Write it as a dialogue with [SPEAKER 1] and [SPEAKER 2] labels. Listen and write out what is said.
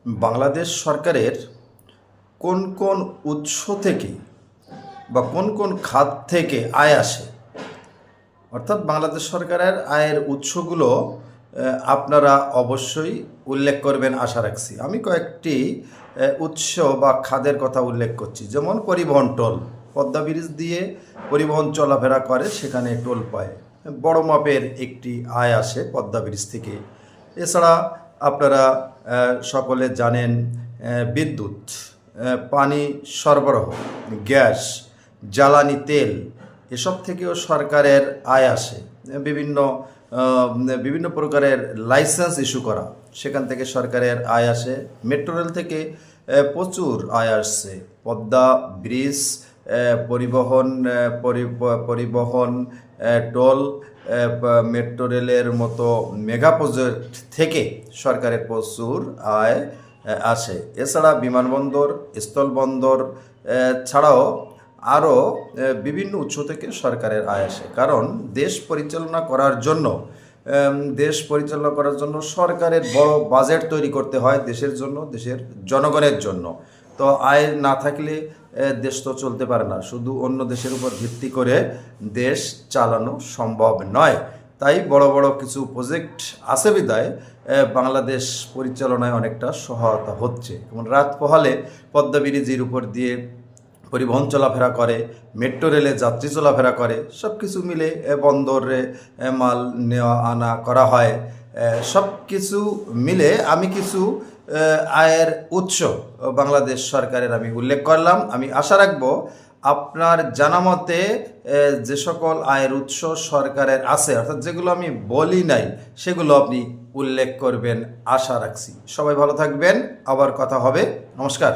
[SPEAKER 1] বাংলাদেশ সরকারের কোন কোন উৎস থেকে বা কোন কোন খাত থেকে আয় আসে, অর্থাৎ বাংলাদেশ সরকারের আয়ের উৎসগুলো আপনারা অবশ্যই উল্লেখ করবেন আশা রাখছি। আমি কয়েকটি উৎস বা খাতের কথা উল্লেখ করছি, যেমন পরিবহন টোল। পদ্মা ব্রিজ দিয়ে পরিবহন চলাফেরা করে, সেখানে টোল পায়, বড় মাপের একটি আয় আসে পদ্মা ব্রিজ থেকে। এছাড়া আপনারা সকলে জানেন বিদ্যুৎ, পানি সরবরাহ, গ্যাস, জ্বালানি তেল, এসব থেকেও সরকারের আয় আসে। বিভিন্ন প্রকারের লাইসেন্স ইস্যু করা, সেখান থেকে সরকারের আয় আসে। মেট্রো রেল থেকে প্রচুর আয় আসছে। পদ্মা ব্রিজ, পরিবহন টোল, মেট্রো রেলের মতো মেগা প্রজেক্ট থেকে সরকারের প্রচুর আয় আসে। এছাড়া বিমানবন্দর, স্থলবন্দর ছাড়াও আরও বিভিন্ন উৎস থেকে সরকারের আয় আসে। কারণ দেশ পরিচালনা করার জন্য সরকারের বড় বাজেট তৈরি করতে হয় দেশের জন্য, দেশের জনগণের জন্য। তো আয় না থাকলে দেশ তো চলতে পারে না। শুধু অন্য দেশের উপর ভিত্তি করে দেশ চালানো সম্ভব নয়। তাই বড় বড় কিছু প্রজেক্ট আছে বিদায় বাংলাদেশ পরিচালনায় অনেকটা সহায়তা হচ্ছে। যেমন রাত পোহালে পদ্মা ব্রিজের উপর দিয়ে পরিবহন চলাফেরা করে, মেট্রো রেলে যাত্রী চলাফেরা করে, সব কিছু মিলে বন্দরে মাল নেওয়া আনা করা হয়। সব কিছু মিলে আমি কিছু আয়ের উৎস বাংলাদেশ সরকারের আমি উল্লেখ করলাম। আমি আশা রাখবো আপনার জানা মতে যে সকল আয়ের উৎস সরকারের আছে, অর্থাৎ যেগুলো আমি বলি নাই, সেগুলো আপনি উল্লেখ করবেন আশা রাখছি। সবাই ভালো থাকবেন, আবার কথা হবে। নমস্কার।